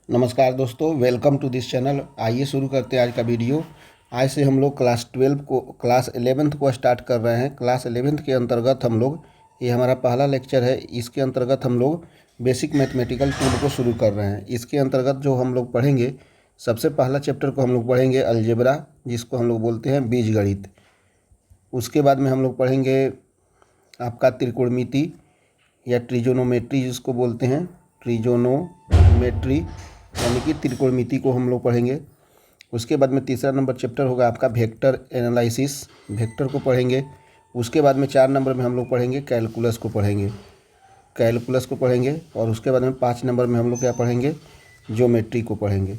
नमस्कार दोस्तों, welcome to this channel. आइए शुरू करते हैं आज का वीडियो। आज से हम लोग क्लास 11th को स्टार्ट कर रहे हैं। क्लास 11th के अंतर्गत हम लोग, ये हमारा पहला लेक्चर है। इसके अंतर्गत हम लोग बेसिक मैथमेटिकल टूल को शुरू कर रहे हैं। इसके अंतर्गत जो हम लोग पढ़ेंगे, सबसे पहला चैप्टर को हम लोग पढ़ेंगे अलजेब्रा, जिसको हम लोग बोलते हैं बीजगणित। उसके बाद में हम लोग पढ़ेंगे आपका त्रिकोणमिति या ट्रिजोनोमेट्री, जिसको बोलते हैं ट्रिजोनोमेट्री, यानी कि त्रिकोणमिति को हम लोग पढ़ेंगे। उसके बाद में तीसरा नंबर चैप्टर होगा आपका वेक्टर एनालिसिस, वेक्टर को पढ़ेंगे। उसके बाद में 4 नंबर में हम लोग पढ़ेंगे कैलकुलस को पढ़ेंगे। और उसके बाद में 5 नंबर में हम लोग क्या पढ़ेंगे, ज्योमेट्री को पढ़ेंगे।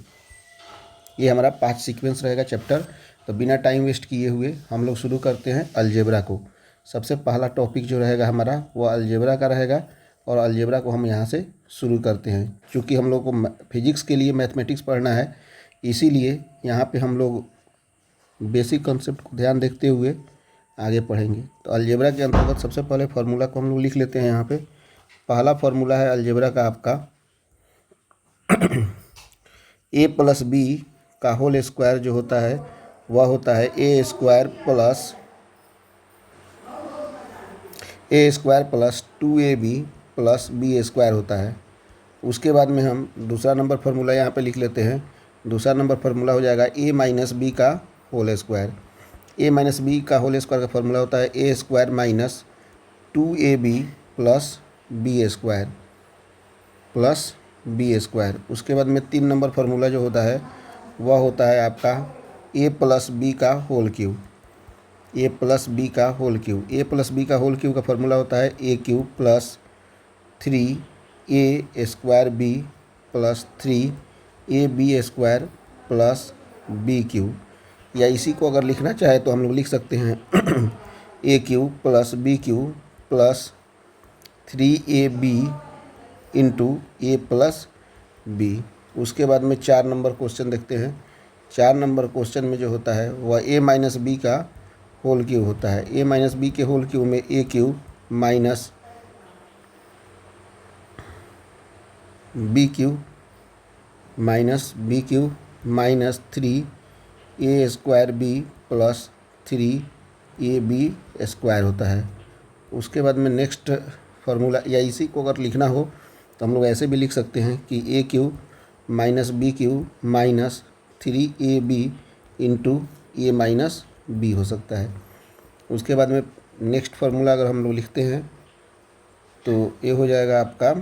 ये हमारा 5 सीक्वेंस रहेगा चैप्टर। तो बिना टाइम वेस्ट किए हुए हम लोग शुरू करते हैं अलजेब्रा को। सबसे पहला टॉपिक जो रहेगा हमारा वो अलजेब्रा का रहेगा, और अलजेब्रा को हम यहाँ से शुरू करते हैं। क्योंकि हम लोग को फिजिक्स के लिए मैथमेटिक्स पढ़ना है, इसीलिए यहाँ पे हम लोग बेसिक कॉन्सेप्ट को ध्यान देखते हुए आगे पढ़ेंगे। तो अलजेब्रा के अंतर्गत सबसे पहले फार्मूला को हम लोग लिख लेते हैं। यहाँ पे पहला फार्मूला है अलजेब्रा का आपका a+b का होल स्क्वायर जो होता है वह होता है a² plus 2ab plus b² होता है। उसके बाद में हम दूसरा नंबर फार्मूला यहाँ पे लिख लेते हैं। दूसरा नंबर फार्मूला हो जाएगा a-b का होल स्क्वायर। a-b का होल स्क्वायर का फार्मूला होता है a² minus 2ab plus b² उसके बाद में 3 नंबर फार्मूला जो होता है वह होता है आपका a+b का होल क्यूब। a+b का होल क्यूब का फार्मूला होता है a³ plus 3a² plus 3ab² plus b³ या इसी को अगर लिखना चाहे तो हम लोग लिख सकते हैं a³ plus b³ plus 3ab into a plus b। उसके बाद में 4 नंबर क्वेश्चन देखते हैं। 4 नंबर क्वेश्चन में जो होता है वह a-b का होल क्यूब होता है। a-b के होल क्यूब में a³ minus b³ minus 3a² b plus 3ab² होता है। उसके बाद में नेक्स्ट फार्मूला, या इसी को अगर लिखना हो तो हम लोग ऐसे भी लिख सकते हैं कि a³ minus b³ minus 3ab into a minus b हो सकता है। उसके बाद में नेक्स्ट फार्मूला अगर हम लोग लिखते हैं तो ये हो जाएगा आपका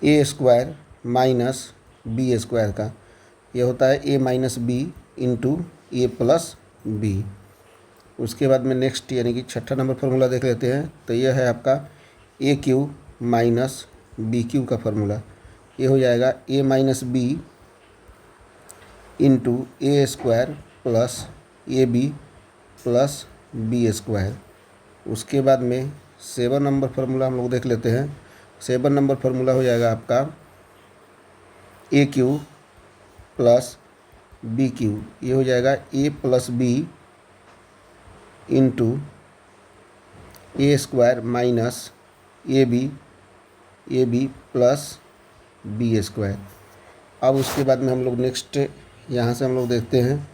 a² माइनस b² का। ये होता है a minus b into a plus b। उसके बाद में नेक्स्ट यानी कि 6ठा नंबर फार्मूला देख लेते हैं। तो यह है आपका a³ माइनस b³ का फार्मूला। ये हो जाएगा a minus b into a² plus ab plus b²। उसके बाद में 7 नंबर फार्मूला हम लोग देख लेते हैं। 7 नंबर फार्मूला हो जाएगा आपका a³ प्लस b³। ये हो जाएगा a plus b into a² minus ab plus b²। अब उसके बाद में हम लोग नेक्स्ट यहाँ से हम लोग देखते हैं।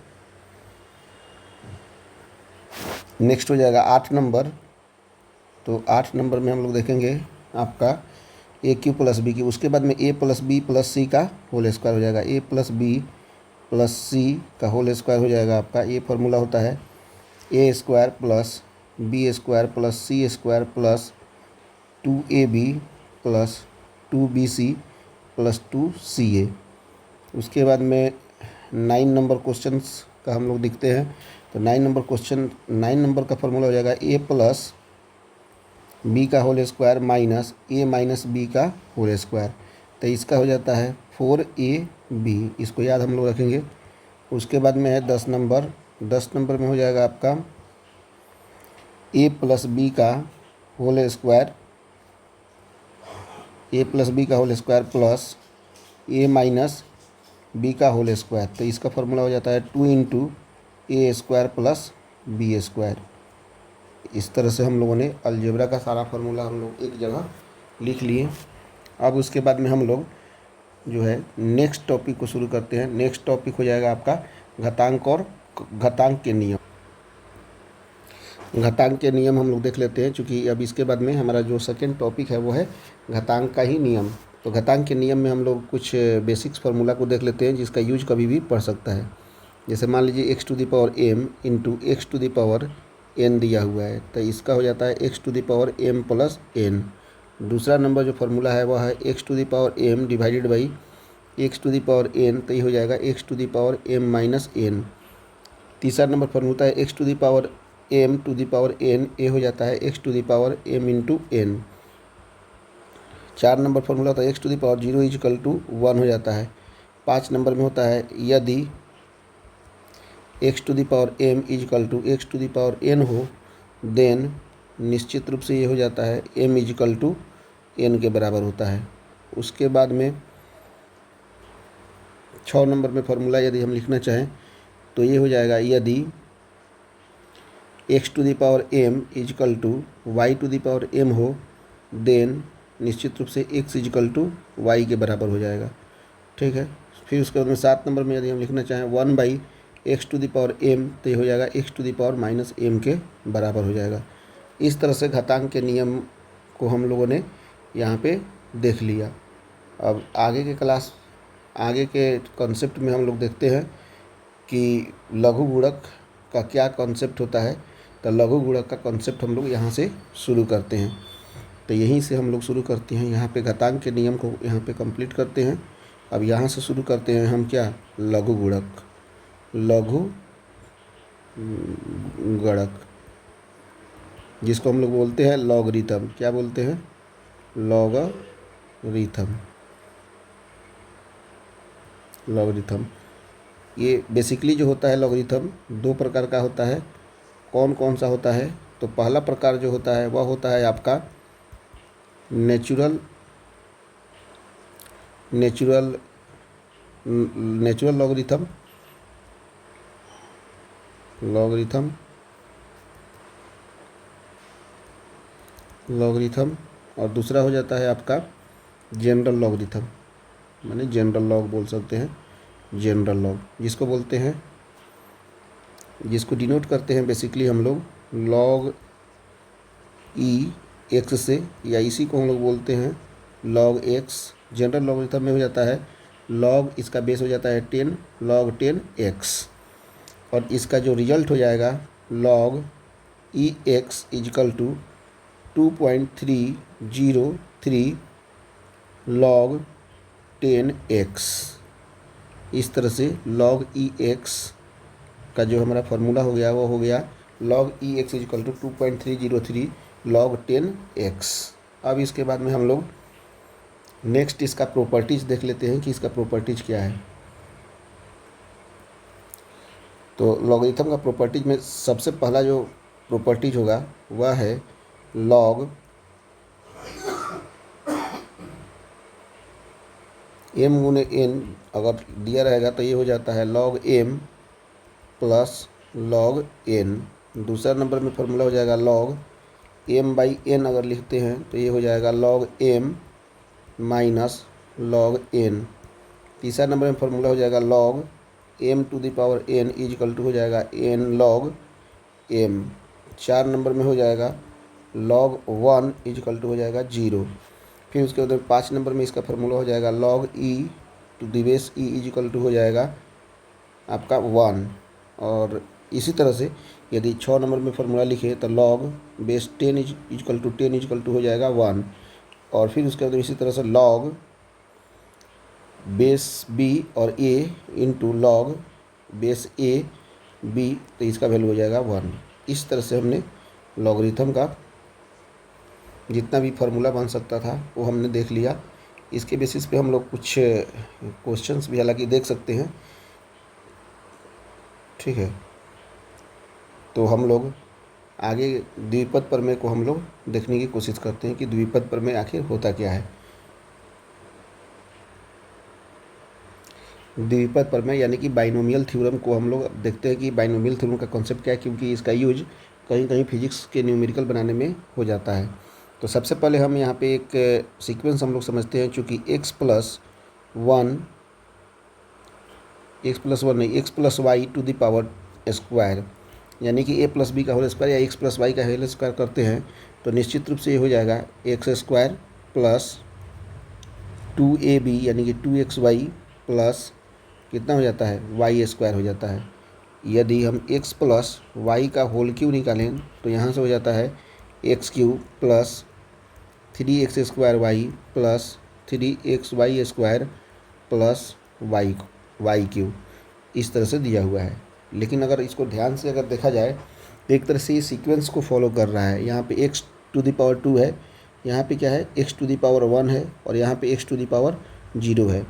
नेक्स्ट हो जाएगा 8 नंबर। तो 8 नंबर में हम लोग देखेंगे आपका a³ प्लस b³ उसके बाद में a plus b plus c का होल स्क्वायर हो जाएगा। a plus b plus c का होल स्क्वायर हो जाएगा आपका। ये फार्मूला होता है a² plus b² plus c² plus 2ab plus 2bc plus 2ca। उसके बाद में 9 नंबर क्वेश्चंस का हम लोग देखते हैं। तो 9 नंबर का फार्मूला हो जाएगा a प्लस b का whole square minus a minus b का होल स्क्वायर। तो इसका हो जाता है 4ab। इसको याद हम लोग रखेंगे। उसके बाद में है 10 नंबर। 10 नंबर में हो जाएगा आपका a प्लस b का whole square plus a minus b का होल स्क्वायर। तो इसका फार्मूला हो जाता है 2 इंटू a² प्लस b²। इस तरह से हम लोगों ने अलजेब्रा का सारा फार्मूला हम लोग एक जगह लिख लिए। अब उसके बाद में हम लोग जो है नेक्स्ट टॉपिक को शुरू करते हैं। नेक्स्ट टॉपिक हो जाएगा आपका घातांक और घातांक के नियम। घातांक के नियम हम लोग देख लेते हैं, क्योंकि अब इसके बाद में हमारा जो सेकेंड टॉपिक है वो है घातांक का ही नियम। तो घातांक के नियम में हम लोग कुछ बेसिक्स फार्मूला को देख लेते हैं जिसका यूज कभी भी पढ़ सकता है। जैसे मान लीजिए x to the power m into x to the power n दिया हुआ है, तो इसका हो जाता है x to the power m plus n. दूसरा नंबर जो फार्मूला है वह है x to the power m divided by x to the power n, तो ये हो जाएगा x to the power m minus n. तीसरा नंबर फार्मूला है x to the power m to the power n, ये हो जाता है x to the power m into n. 4 number formula होता है x to the power 0 equal to 1 हो जाता है। 5 नंबर में होता है यदि x to the power m equal to x to the power n हो, देन निश्चित रूप से ये हो जाता है एम इजकल टू एन के बराबर होता है। उसके बाद में 6 नंबर में फार्मूला यदि हम लिखना चाहें तो ये हो जाएगा यदि x to the power m equal to y to the power m हो, देन निश्चित रूप से एक्स इजकल टू वाई के बराबर हो जाएगा। ठीक है। फिर उसके बाद में 7 नंबर में यदि हम लिखना चाहें 1 by x to the power m, तो ये हो जाएगा x to the power minus m के बराबर हो जाएगा। इस तरह से घातांक के नियम को हम लोगों ने यहाँ पे देख लिया। अब आगे के कॉन्सेप्ट में हम लोग देखते हैं कि लघु गुणक का क्या कॉन्सेप्ट होता है। तो लघु गुणक का कॉन्सेप्ट हम लोग यहाँ से शुरू करते हैं। तो यहीं से हम लोग शुरू करते हैं, यहाँ पे घातांक के नियम को यहाँ पे कंप्लीट करते हैं। अब यहाँ से शुरू करते हैं हम क्या, लघु गुणक। लघु गुणक जिसको हम लोग बोलते हैं लॉगरिथम। क्या बोलते हैं, लॉगरिथम। लॉगरिथम ये बेसिकली जो होता है लॉगरिथम 2 प्रकार का होता है। कौन कौन सा होता है, तो पहला प्रकार जो होता है वह होता है आपका नेचुरल लॉगरिथम। और दूसरा हो जाता है आपका जनरल लॉगरिथम, माने जनरल लॉग बोल सकते हैं। जनरल लॉग जिसको बोलते हैं, जिसको डिनोट करते हैं बेसिकली हम लोग लॉग ई एक्स से, या इसी को हम लोग बोलते हैं लॉग एक्स। जनरल लॉगरिथम में हो जाता है लॉग, इसका बेस हो जाता है 10 log 10 x, और इसका जो रिजल्ट हो जाएगा log e x equal to 2.303 log 10 x। इस तरह से log ई एक्स का जो हमारा फार्मूला हो गया वो हो गया log e x equal to 2.303 log 10 x। अब इसके बाद में हम लोग नेक्स्ट इसका प्रॉपर्टीज़ देख लेते हैं कि इसका प्रॉपर्टीज़ क्या है। तो लॉगरिथम का प्रॉपर्टीज में सबसे पहला जो प्रॉपर्टीज होगा वह है लॉग एम गुने एन अगर दिया रहेगा तो ये हो जाता है log m plus log n. दूसरा नंबर में फार्मूला हो जाएगा लॉग एम बाई एन, अगर लिखते हैं तो ये हो जाएगा log m minus log n. तीसरा नंबर में फार्मूला हो जाएगा log m to the power n equal to हो जाएगा एन लॉग एम। 4 नंबर में हो जाएगा लॉग 1 इजकल टू हो जाएगा 0। फिर उसके बाद 5 नंबर में इसका फार्मूला हो जाएगा log e to the base e equal to हो जाएगा आपका 1। और इसी तरह से यदि 6 नंबर में फार्मूला लिखे तो log base 10 equal to 10 equal to हो जाएगा 1। और फिर उसके बाद इसी तरह से लॉग बेस बी और A into log base A B, तो इसका वैल्यू हो जाएगा 1। इस तरह से हमने लॉगरिथम का जितना भी फार्मूला बन सकता था वो हमने देख लिया। इसके बेसिस पे हम लोग कुछ क्वेश्चंस भी हालांकि देख सकते हैं। ठीक है, तो हम लोग आगे द्विपद प्रमेय को हम लोग देखने की कोशिश करते हैं कि द्विपद प्रमेय आखिर होता क्या है। द्विपद प्रमेय यानी कि बाइनोमियल थ्योरम को हम लोग देखते हैं कि बाइनोमियल थ्योरम का कॉन्सेप्ट क्या है, क्योंकि इसका यूज कहीं कहीं फिजिक्स के न्यूमेरिकल बनाने में हो जाता है। तो सबसे पहले हम यहाँ पे एक सीक्वेंस हम लोग समझते हैं, चूँकि x प्लस वन नहीं, x plus y to the power square, यानी कि a प्लस बी का होल स्क्वायर या x प्लस वाई का होल स्क्वायर करते हैं तो निश्चित रूप से ये हो जाएगा एक्स स्क्वायर प्लस 2ab यानी कि 2xy प्लस कितना हो जाता है वाई स्क्वायर हो जाता है। यदि हम x प्लस वाई का होल क्यूब निकालें तो यहाँ से हो जाता है x cube plus 3x square y plus 3xy square plus y cube, इस तरह से दिया हुआ है। लेकिन अगर इसको ध्यान से अगर देखा जाए तो एक तरह से ये सीक्वेंस को फॉलो कर रहा है। यहाँ पे x टू द पावर 2 है, यहाँ पे क्या है x टू द पावर 1 है, और यहाँ पे x टू द पावर 0 है।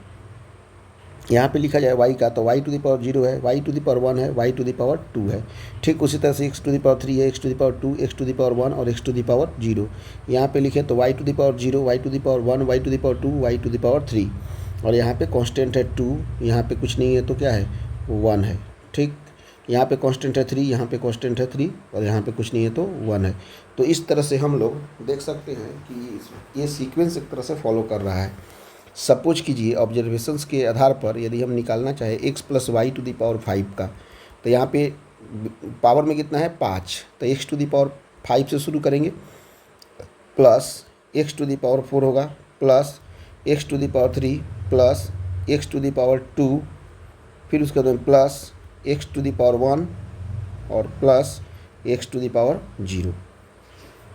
यहाँ पे लिखा जाए y का तो y टू द पावर 0 है, y टू द पावर 1 है, y टू द पावर 2 है। ठीक उसी तरह से x टू द पावर 3 है, x to the power 2, x to the power 1 और x टू द पावर 0। यहाँ पे लिखे तो y to the power 0, y to the power 1, y to the power 2, y to the power 3, और यहाँ पे constant है 2, यहाँ पे कुछ नहीं है तो क्या है 1 है। ठीक, यहाँ पे कांस्टेंट है 3, यहाँ पे कांस्टेंट है 3, और यहाँ पे कुछ नहीं है तो 1 है। तो इस तरह से हम लोग देख सकते हैं कि ये सीक्वेंस एक तरह से फॉलो कर रहा है। सपोज कीजिए ऑब्जर्वेशंस के आधार पर यदि हम निकालना चाहे x plus y to the power 5 का, तो यहाँ पे पावर में कितना है 5, तो x टू द पावर 5 से शुरू करेंगे, plus x to the power 4 होगा, plus x to the power 3, plus x to the power 2, फिर उसके बाद plus x to the power 1 और plus x to the power 0,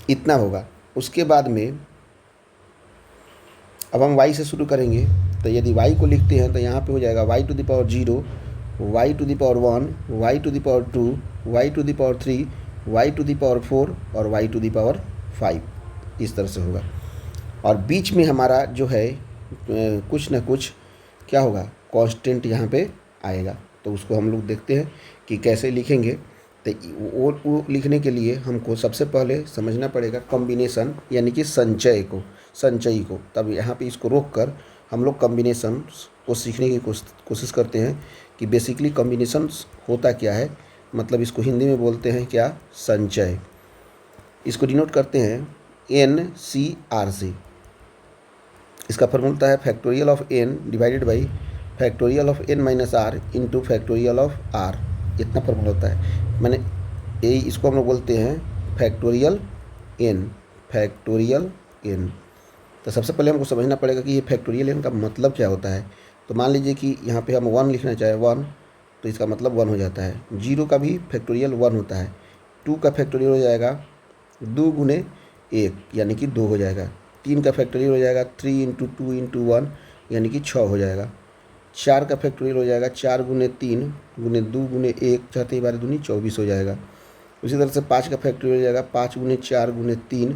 इतना होगा। उसके बाद में अब हम y से शुरू करेंगे, तो यदि y को लिखते हैं तो यहाँ पे हो जाएगा y to the power 0, y to the power 1, y to the power 2, y to the power 3, y to the power 4 और y टू द पावर 5, इस तरह से होगा। और बीच में हमारा जो है कुछ ना कुछ क्या होगा कांस्टेंट यहाँ पे आएगा, तो उसको हम लोग देखते हैं कि कैसे लिखेंगे। तो वो लिखने के लिए हमको सबसे पहले समझना पड़ेगा कॉम्बिनेशन यानी कि संचयी को। तब यहाँ पे इसको रोक कर हम लोग कॉम्बिनेशन को सीखने की कोशिश करते हैं कि बेसिकली कॉम्बिनेशन होता क्या है, मतलब इसको हिंदी में बोलते हैं क्या संचय। इसको डिनोट करते हैं NCR से। इसका फॉर्मूला है factorial of n divided by factorial of n minus r into factorial of r, इतना फॉर्मूला होता है। मैंने यही इसको हम लोग बोलते हैं फैक्टोरियल n। तो सबसे पहले हमको समझना पड़ेगा कि ये फैक्टोरियल n का मतलब क्या होता है। तो मान लीजिए कि यहाँ पे हम 1 लिखना चाहे 1, तो इसका मतलब 1 हो जाता है। 0 का भी फैक्टोरियल 1 होता है। 2 का फैक्टोरियल हो जाएगा 2 गुने 1 यानी कि 2 हो जाएगा। 3 का फैक्टोरियल हो जाएगा 3 इंटू 2 इंटू 1 यानी कि 6 हो जाएगा। 4 का फैक्टोरियल हो जाएगा 4 गुने 3 गुने 2 गुने 1 छठी बार दूनी 24 हो जाएगा। उसी तरह से 5 का फैक्टोरियल हो जाएगा 5 गुने 4 गुने 3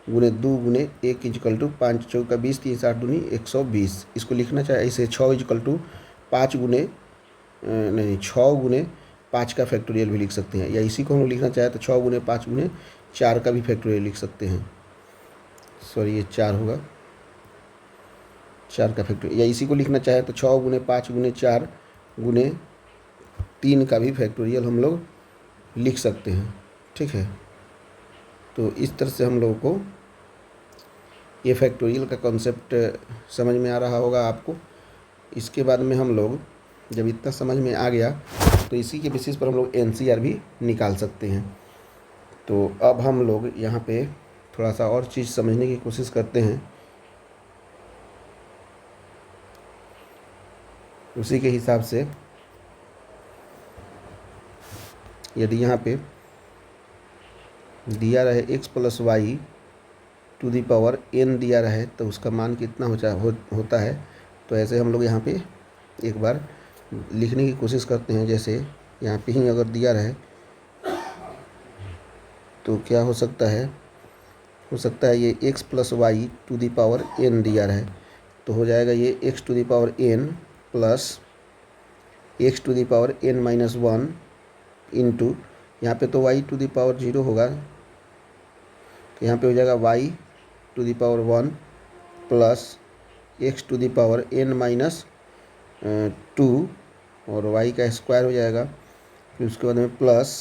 गुने 2 गुने 1 इजकल टू 5 चौक का 20 3 7 दूनी 120। इसको लिखना चाहे ऐसे 6 इजकल टू 5 गुने 6 गुने 5 का फैक्टोरियल भी लिख सकते हैं, या इसी को हम लिखना चाहे तो 6 गुने 5 गुने 4 का भी फैक्टोरियल लिख सकते हैं। सॉरी ये 4 होगा, 4 का फैक्टोरियल, या इसी को लिखना चाहे तो 6 गुने 5 गुने 4 गुने 3 का भी फैक्टोरियल हम लोग लिख सकते हैं। ठीक है, तो इस तरह से हम लोगों को ये फैक्टोरियल का कॉन्सेप्ट समझ में आ रहा होगा आपको। इसके बाद में हम लोग जब इतना समझ में आ गया तो इसी के बेसिस पर हम लोग NCR भी निकाल सकते हैं। तो अब हम लोग यहाँ पे थोड़ा सा और चीज़ समझने की कोशिश करते हैं। उसी के हिसाब से यदि यहाँ पे दिया रहे x plus y to the power n दिया रहे तो उसका मान कितना होता है, तो ऐसे हम लोग यहाँ पे एक बार लिखने की कोशिश करते हैं। जैसे यहाँ पे ही अगर दिया रहे तो क्या हो सकता है ये x plus y to the power n दिया रहे, तो हो जाएगा ये x to the power n plus x to the power n minus 1 into यहाँ पे तो y टू दी पावर 0 होगा, तो यहाँ पे हो जाएगा y to the power 1 plus x to the power n minus 2 और y का स्क्वायर हो जाएगा। फिर उसके बाद में plus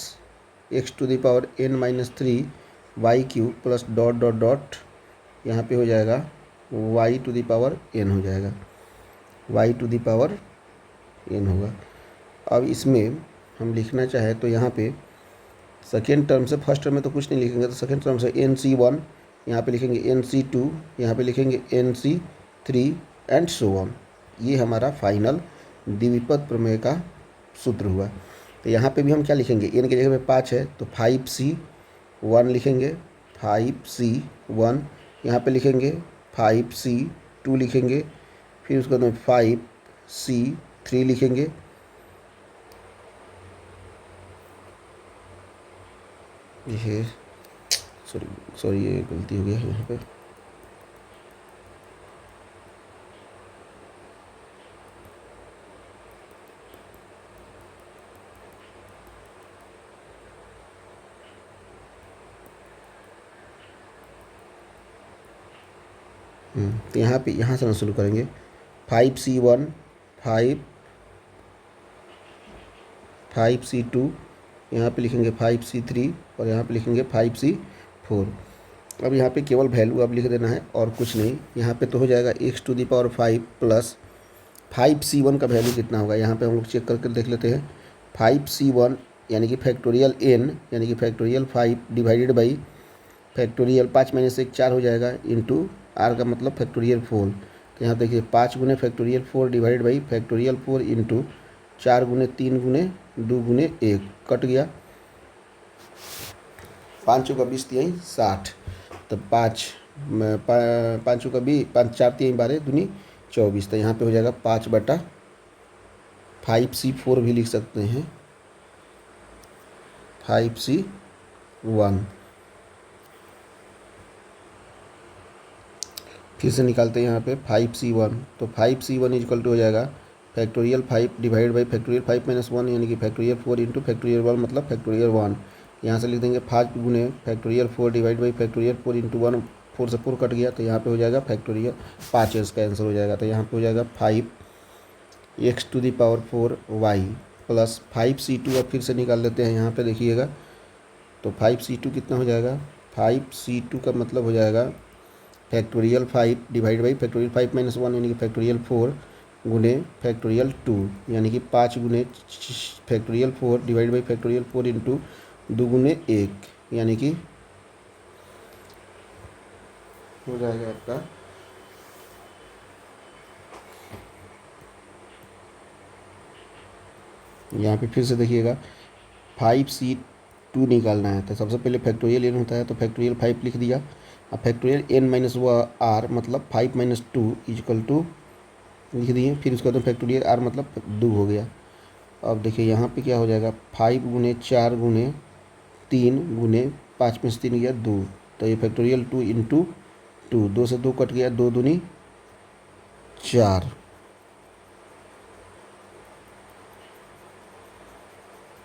x to the power n minus 3 y cube plus dot dot dot यहाँ पे हो जाएगा y to the power n हो जाएगा, y to the power n होगा। अब इसमें हम लिखना चाहे तो यहाँ पे सेकेंड टर्म से, फर्स्ट टर्म में तो कुछ नहीं लिखेंगे, तो सेकेंड टर्म से NC1, यहाँ पे लिखेंगे NC2, यहाँ पे लिखेंगे NC3 एंड सो ऑन। ये हमारा फाइनल द्विपद प्रमेय का सूत्र हुआ। तो यहाँ पे भी हम क्या लिखेंगे, n की जगह पे 5 है तो 5C1 लिखेंगे, 5C1, यहाँ पे लिखेंगे 5C2 लिखेंगे, फिर उसके बाद में 5C3 लिखेंगे, ये सॉरी ये गलती हो गया है यहाँ पे। तो यहाँ पे, यहाँ से हम शुरू करेंगे। 5C1, 5C2, यहाँ पे लिखेंगे 5C3 और यहाँ पे लिखेंगे 5C4। अब यहाँ पे केवल वैल्यू अब लिख देना है और कुछ नहीं। यहाँ पे तो हो जाएगा x to the power 5 plus 5C1 का वैल्यू कितना होगा, यहाँ पे हम लोग चेक करके देख लेते हैं। 5C1 यानी कि फैक्टोरियल n यानी कि फैक्टोरियल 5 डिवाइडेड बाई फैक्टोरियल 5 - 1 4 हो जाएगा, इंटू r का मतलब फैक्टोरियल 4। तो यहाँ देखिए 5 गुने factorial 4 divided by factorial 4 into 4 गुने 3 गुने 2 गुने 1 कट गया, 5 का 20 3 60, तो 5 का 20, 5 4 3 12 दूनी 24। तो यहाँ पे हो जाएगा 5/5C4 भी लिख सकते हैं, 5C1। फिर से निकालते हैं यहाँ पे 5C1, तो 5C1 इक्वल टू हो जाएगा फैक्टोरियल 5 डिवाइड बाई फैक्टोरियल 5 - 1 यानी कि फैक्टोरियल 4 इंटू फैक्टोरियल 1 मतलब फैक्टोरियल 1। यहाँ से लिख देंगे 5 गुने factorial 4 divide by factorial 4 into 1, 4 से 4 कट गया, तो यहाँ पे हो जाएगा फैक्टोरियल 5 इसका आंसर हो जाएगा। तो यहाँ पे हो जाएगा 5x to the power 4 y plus 5C2। अब फिर से निकाल लेते हैं, यहाँ पे देखिएगा तो 5C2 कितना हो जाएगा, 5C2 का मतलब हो जाएगा फैक्टोरियल 5 डिवाइड बाई फैक्टोरियल 5 - 1 यानी कि फैक्टोरियल 4 गुने फैक्टोरियल 2 यानी कि 5 गुने factorial 4 divide by factorial 4 into 2 गुने 1 यानी कि हो जाएगा आपका यहाँ पे फिर से देखिएगा 5C2 निकालना है, तो सबसे पहले फैक्टोरियल n होता है तो फैक्टोरियल 5 लिख दिया। अब फैक्टोरियल n माइनस r मतलब 5 - 2 इक्वल टू लिख दिए, फिर उसके बाद फैक्टोरियल r मतलब 2 हो गया। अब देखिए यहाँ पे क्या हो जाएगा, 5 गुने 4 गुने 3 गुने 5 में से 3 गया 2, तो ये फैक्टोरियल 2 इंटू 2, 2 से 2 कट गया, 2 दूनी 4।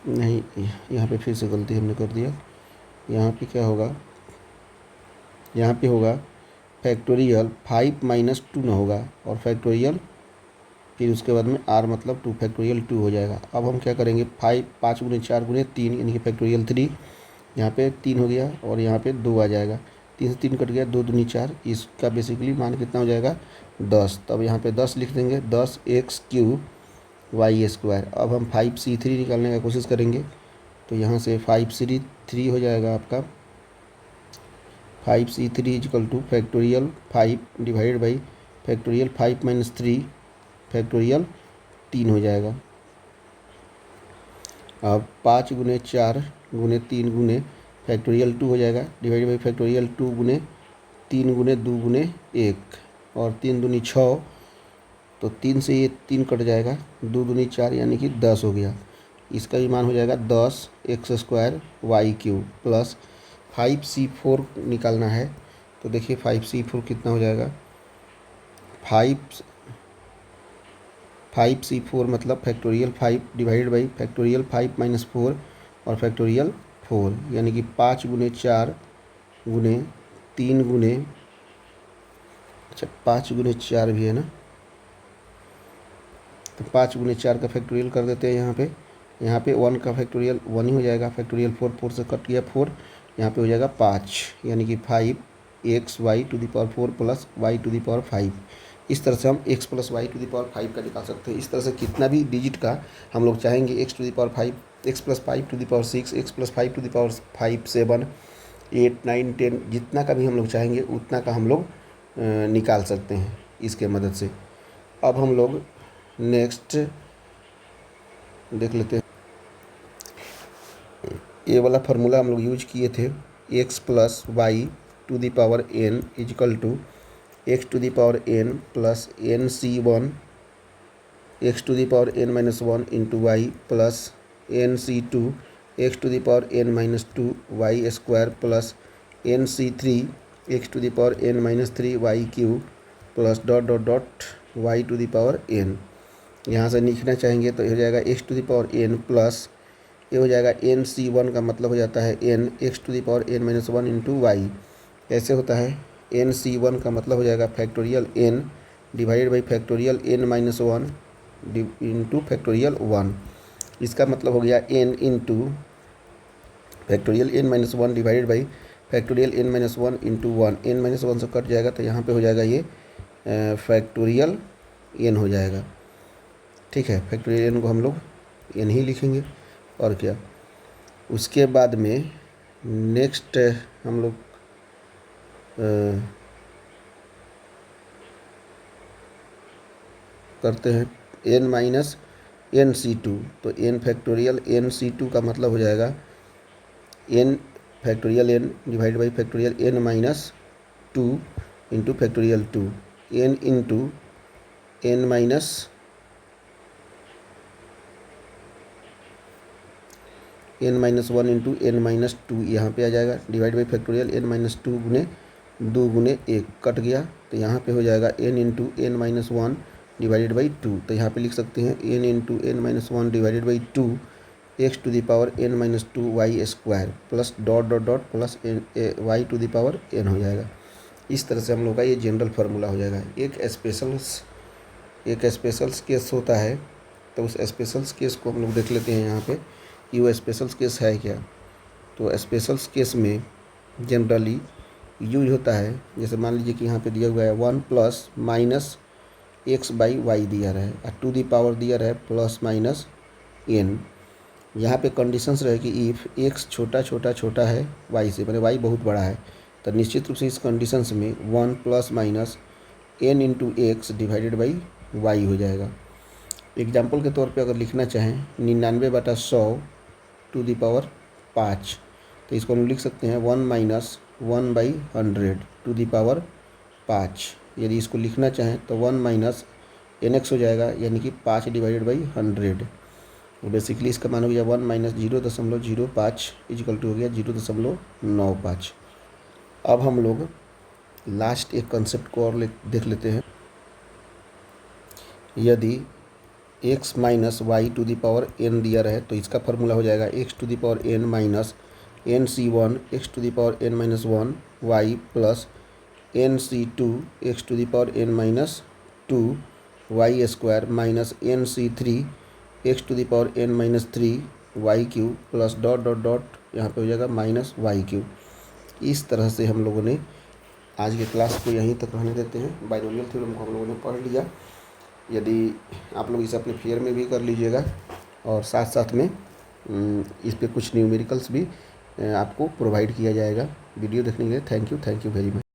नहीं, यहाँ पे फिर से गलती हमने कर दिया। यहाँ पे क्या होगा, यहाँ पे होगा फैक्टोरियल 5 - 2 ना होगा और फैक्टोरियल फिर उसके बाद में r मतलब 2 फैक्टोरियल 2 हो जाएगा। अब हम क्या करेंगे, 5 गुने 4 गुने 3 यानी कि फैक्टोरियल 3, यहाँ पे 3 हो गया और यहाँ पे 2 आ जाएगा, 3 से 3 कट गया, 2 दूनी 4, इसका बेसिकली मान कितना हो जाएगा 10। तब यहाँ पे 10 लिख देंगे, 10x³ y²। अब हम 5C3 निकालने का कोशिश करेंगे, तो यहाँ से 5C3 हो जाएगा आपका 5C3 equal two factorial 5 divided by factorial 5 - 3 factorial 3 हो जाएगा। अब 5 गुने 4 गुने 3 गुने फैक्टोरियल 2 हो जाएगा, डिवाइड बाई फैक्टोरियल 2 गुने 3 गुने 2 गुने 1 और 3 दूनी 6, तो 3 से ये 3 कट जाएगा, 2 दूनी 4 यानी कि 10 हो गया। इसका भी मान हो जाएगा 10x² y³ प्लस 5C4 निकालना है, तो देखिए 5C4 कितना हो जाएगा, 5C4 मतलब फैक्टोरियल 5 डिवाइडेड बाई फैक्टोरियल 5 - 4 और फैक्टोरियल 4 यानी कि 5 गुने 4 गुने 3 गुने, अच्छा 5 गुने 4 भी है ना, तो 5 गुने 4 का फैक्टोरियल कर देते हैं यहाँ पे 1 का फैक्टोरियल 1 ही हो जाएगा, फैक्टोरियल 4 4 से कट गया 4, यहाँ पे हो जाएगा 5 यानी कि 5 x y to the power 4 plus y to the power 5। इस तरह से हम x plus y to the power 5 का निकाल सकते हैं। इस तरह से कितना भी डिजिट का हम लोग चाहेंगे x to the power 5, x plus 5 to the power 6, x plus 5 to the power 5, 7, 8, 9, 10 जितना का भी हम लोग चाहेंगे उतना का हम लोग निकाल सकते हैं इसके मदद से। अब हम लोग नेक्स्ट देख लेते हैं। ये वाला फार्मूला हम लोग यूज किए थे, x plus y to the power n equal to x to the power n plus n C one x to the power n minus one into y plus n C two x to the power n minus two y square plus n C three x to the power n minus three y cube plus dot dot dot y to the power n। यहाँ से लिखना चाहेंगे तो हो जाएगा x to the power n plus ये हो जाएगा एन सी वन का मतलब हो जाता है n x to the power n minus one into y. ऐसे होता है एन सी वन का मतलब हो जाएगा factorial n divided by factorial n minus one into factorial one. इसका मतलब हो गया n into factorial n minus one divided by factorial n minus one into one. n minus one से cut जाएगा तो यहाँ पे हो जाएगा ये फैक्टोरियल n हो जाएगा। ठीक है, फैक्टोरियल n को हम लोग n ही लिखेंगे और क्या। उसके बाद में नेक्स्ट हम लोग करते हैं n minus n C two. तो n factorial n C two का मतलब हो जाएगा n factorial n divide by factorial n minus two into factorial two. n into n minus n minus one into n minus two यहाँ पर आ जाएगा divide by factorial n minus two गुने दो गुने एक कट गया तो यहाँ पे हो जाएगा n into n minus one divided by two. तो यहाँ पे लिख सकते हैं n into n minus one divided by two x to the power n minus two y square plus dot dot dot plus y to the power n हो जाएगा। इस तरह से हम लोग का ये जनरल फार्मूला हो जाएगा। एक स्पेशल्स केस होता है तो उस स्पेशल्स केस को हम लोग देख लेते हैं यहाँ पे कि वो स्पेशल्स केस है क्या। तो स्पेशल्स केस में जनरली यूज होता है, जैसे मान लीजिए कि यहाँ पे दिया हुआ है one plus minus x by y दिया रहा है और टू दी पावर दिया रहा है प्लस माइनस एन। यहाँ पे कंडीशंस रहे कि इफ़ एक्स छोटा छोटा छोटा है वाई से, मैंने वाई बहुत बड़ा है, तो निश्चित रूप से इस कंडीशंस में one plus minus n into x divided by y हो जाएगा। एग्जाम्पल के तौर पे अगर लिखना चाहें 99/100 टू दी पावर 5, तो इसको हम लिख सकते हैं 1 माइनस 1/100 टू दी पावर 5। यदि इसको लिखना चाहें तो 1 माइनस एन एक्स हो जाएगा, यानी कि 5 डिवाइडेड बाई 100। बेसिकली इसका मान हो गया 1 माइनस 0.05 इजिकल टू हो गया 0.95। अब हम लोग लास्ट एक कंसेप्ट को और देख लेते हैं। यदि x minus y to the power n दिया रहे तो इसका फार्मूला हो जाएगा x to the power n minus n C one x to the power n minus one y plus n C two x to the power n minus two y square minus n C three x to the power n minus three y cube plus dot dot dot यहाँ पे हो जाएगा minus Y cube. इस तरह से हम लोगों ने आज के क्लास को यहीं तक रहने देते हैं। बाइनोमियल थ्योरम को हम लोगों ने पढ़ लिया। यदि आप लोग इसे अपने फेयर में भी कर लीजिएगा और साथ साथ में इस पे कुछ न्यूमेरिकल्स भी आपको प्रोवाइड किया जाएगा। वीडियो देखने के लिए थैंक यू वेरी मच।